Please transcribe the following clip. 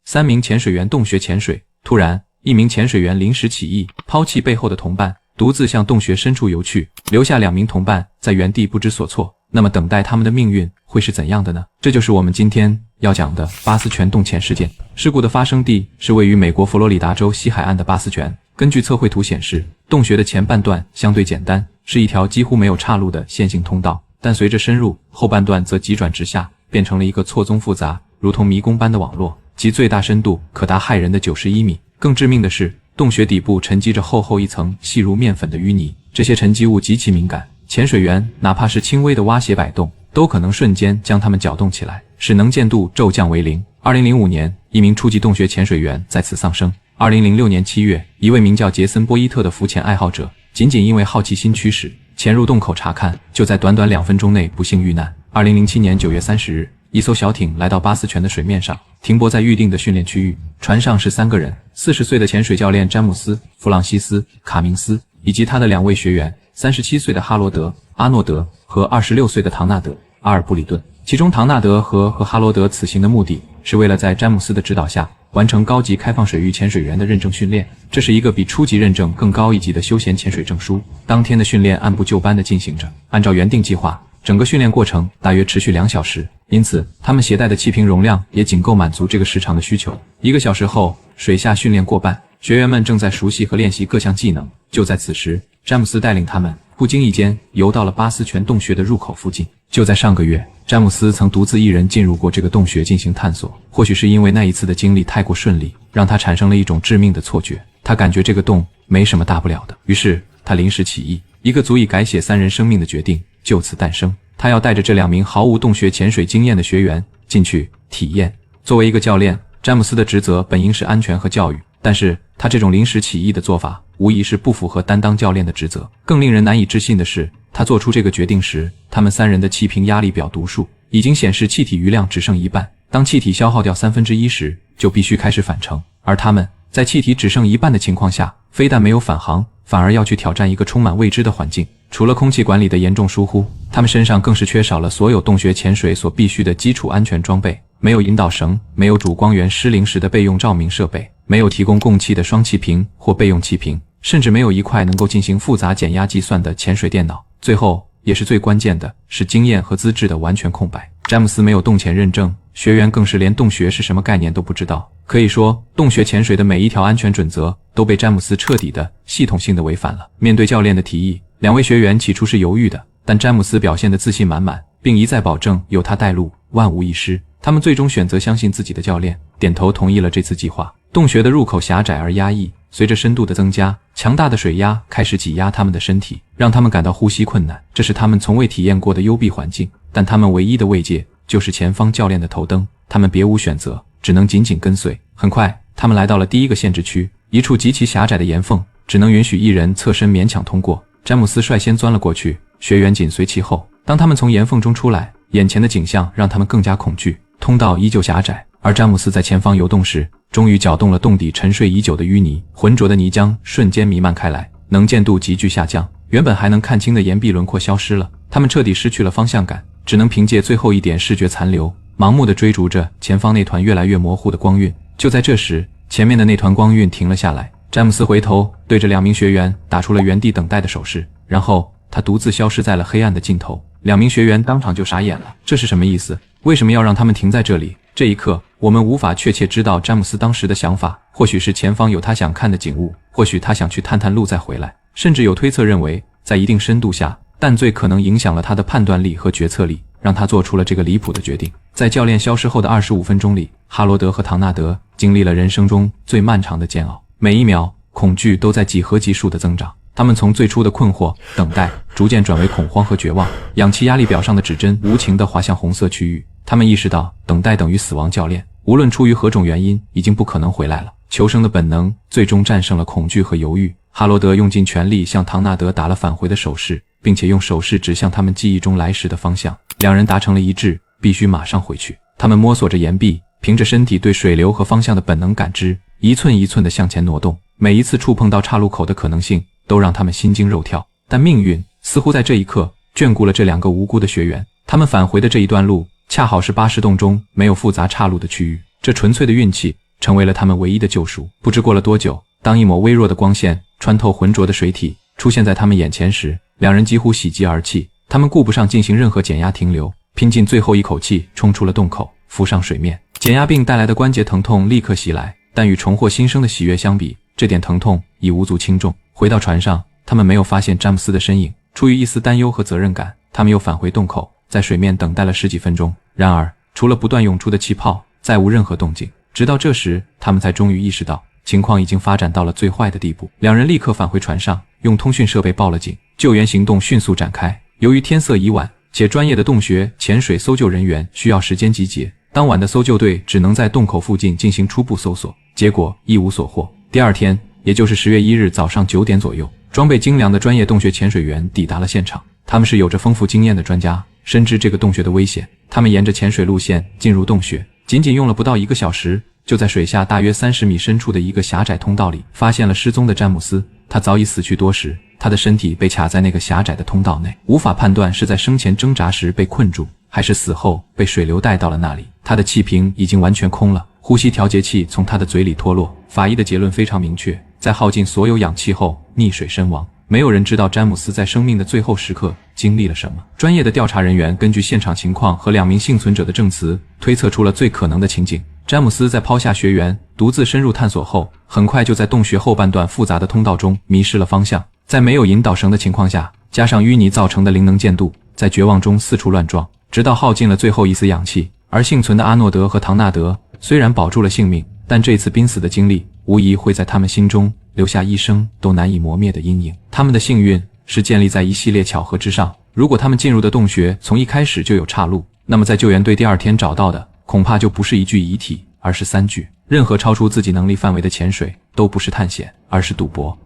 3名潜水员洞穴潜水，突然，一名潜水员临时起意，抛弃背后的同伴，独自向洞穴深处游去，留下2名同伴在原地不知所措。那么等待他们的命运会是怎样的呢？这就是我们今天要讲的巴斯泉洞潜事件。事故的发生地是位于美国佛罗里达州西海岸的巴斯泉。根据测绘图显示，洞穴的前半段相对简单，是一条几乎没有岔路的线性通道，但随着深入，后半段则急转直下，变成了一个错综复杂、如同迷宫般的网络，其最大深度可达骇人的91米。更致命的是，洞穴底部沉积着厚厚一层细如面粉的淤泥，这些沉积物极其敏感，潜水员哪怕是轻微的蛙鞋摆动，都可能瞬间将它们搅动起来，使能见度骤降为0。2005年，一名初级洞穴潜水员在此丧生。2006年7月，一位名叫杰森·波伊特的浮潜爱好者，仅因为好奇心驱使，潜入洞口查看，就在短短2分钟内不幸遇难。2007年9月30日，一艘小艇来到巴斯泉的水面上，停泊在预定的训练区域。船上是3个人：40岁的潜水教练詹姆斯·弗朗西斯·卡明斯，以及他的2位学员：37岁的哈罗德·阿诺德和26岁的唐纳德·阿尔布里顿。其中，唐纳德和哈罗德此行的目的是为了在詹姆斯的指导下完成高级开放水域潜水员的认证训练，这是一个比初级认证更高一级的休闲潜水证书。当天的训练按部就班地进行着，按照原定计划，整个训练过程大约持续2小时，因此他们携带的气瓶容量也仅够满足这个时长的需求。1个小时后，水下训练过半，学员们正在熟悉和练习各项技能。就在此时，詹姆斯带领他们不经意间游到了巴斯泉洞穴的入口附近。就在上个月，詹姆斯曾独自一人进入过这个洞穴进行探索，或许是因为那一次的经历太过顺利，让他产生了一种致命的错觉。他感觉这个洞没什么大不了的，于是他临时起意，一个足以改写3人生命的决定就此诞生。他要带着这2名毫无洞穴潜水经验的学员进去体验。作为一个教练，詹姆斯的职责本应是安全和教育，但是他这种临时起意的做法无疑是不符合担当教练的职责。更令人难以置信的是，他做出这个决定时，他们3人的气瓶压力表读数已经显示气体余量只剩1半，当气体消耗掉1/3时，就必须开始返程。而他们在气体只剩1半的情况下，非但没有返航，反而要去挑战一个充满未知的环境。除了空气管理的严重疏忽，他们身上更是缺少了所有洞穴潜水所必须的基础安全装备，没有引导绳，没有主光源失灵时的备用照明设备，没有提供供气的双气瓶或备用气瓶，甚至没有一块能够进行复杂减压计算的潜水电脑。最后也是最关键的是经验和资质的完全空白。詹姆斯没有洞潜认证，学员更是连洞穴是什么概念都不知道。可以说，洞穴潜水的每一条安全准则都被詹姆斯彻底的、系统性的违反了。面对教练的提议，2位学员起初是犹豫的，但詹姆斯表现得自信满满，并一再保证有他带路，万无一失。他们最终选择相信自己的教练，点头同意了这次计划。洞穴的入口狭窄而压抑，随着深度的增加，强大的水压开始挤压他们的身体，让他们感到呼吸困难。这是他们从未体验过的幽闭环境，但他们唯一的慰藉就是前方教练的头灯，他们别无选择，只能紧紧跟随。很快，他们来到了第1个限制区，一处极其狭窄的岩缝，只能允许1人侧身勉强通过。詹姆斯率先钻了过去，学员紧随其后。当他们从岩缝中出来，眼前的景象让他们更加恐惧。通道依旧狭窄，而詹姆斯在前方游动时，终于搅动了洞底沉睡已久的淤泥，浑浊的泥浆瞬间弥漫开来，能见度急剧下降，原本还能看清的岩壁轮廓消失了，他们彻底失去了方向感，只能凭借最后一点视觉残留，盲目地追逐着前方那团越来越模糊的光晕。就在这时，前面的那团光晕停了下来，詹姆斯回头对着2名学员打出了原地等待的手势，然后他独自消失在了黑暗的尽头。2名学员当场就傻眼了，这是什么意思？为什么要让他们停在这里？这一刻，我们无法确切知道詹姆斯当时的想法，或许是前方有他想看的景物，或许他想去探探路再回来，甚至有推测认为，在一定深度下，淡醉可能影响了他的判断力和决策力，让他做出了这个离谱的决定。在教练消失后的25分钟里，哈罗德和唐纳德经历了人生中最漫长的煎熬，每一秒，恐惧都在几何级数的增长。他们从最初的困惑、等待，逐渐转为恐慌和绝望。氧气压力表上的指针无情地滑向红色区域。他们意识到，等待等于死亡。教练无论出于何种原因，已经不可能回来了。求生的本能最终战胜了恐惧和犹豫。哈罗德用尽全力向唐纳德打了返回的手势，并且用手势指向他们记忆中来时的方向。2人达成了一致，必须马上回去。他们摸索着岩壁，凭着身体对水流和方向的本能感知，一寸一寸地向前挪动。每一次触碰到岔路口的可能性，都让他们心惊肉跳。但命运似乎在这一刻眷顾了这2个无辜的学员。他们返回的这一段路，恰好是80洞中没有复杂岔路的区域。这纯粹的运气成为了他们唯一的救赎。不知过了多久，当一抹微弱的光线穿透浑浊的水体，出现在他们眼前时，两人几乎喜极而泣。他们顾不上进行任何减压停留，拼尽最后一口气冲出了洞口，浮上水面。减压病带来的关节疼痛立刻袭来，但与重获新生的喜悦相比，这点疼痛已无足轻重。回到船上，他们没有发现詹姆斯的身影。出于一丝担忧和责任感，他们又返回洞口，在水面等待了十几分钟。然而，除了不断涌出的气泡，再无任何动静。直到这时，他们才终于意识到，情况已经发展到了最坏的地步。两人立刻返回船上，用通讯设备报了警。救援行动迅速展开。由于天色已晚，且专业的洞穴潜水搜救人员需要时间集结，当晚的搜救队只能在洞口附近进行初步搜索，结果一无所获。第二天，也就是10月1日早上9点左右，装备精良的专业洞穴潜水员抵达了现场。他们是有着丰富经验的专家，深知这个洞穴的危险。他们沿着潜水路线进入洞穴，仅仅用了不到1个小时，就在水下大约30米深处的一个狭窄通道里发现了失踪的詹姆斯。他早已死去多时，他的身体被卡在那个狭窄的通道内，无法判断是在生前挣扎时被困住，还是死后被水流带到了那里。他的气瓶已经完全空了，呼吸调节器从他的嘴里脱落。法医的结论非常明确，在耗尽所有氧气后溺水身亡。没有人知道詹姆斯在生命的最后时刻经历了什么。专业的调查人员根据现场情况和2名幸存者的证词，推测出了最可能的情景。詹姆斯在抛下学员，独自深入探索后，很快就在洞穴后半段复杂的通道中迷失了方向。在没有引导绳的情况下，加上淤泥造成的灵能见度，在绝望中四处乱撞，直到耗尽了最后一丝氧气。而幸存的阿诺德和唐纳德虽然保住了性命，但这次濒死的经历无疑会在他们心中留下一生都难以磨灭的阴影。他们的幸运是建立在一系列巧合之上。如果他们进入的洞穴从一开始就有岔路，那么在救援队第二天找到的恐怕就不是一具遗体，而是3具。任何超出自己能力范围的潜水都不是探险，而是赌博。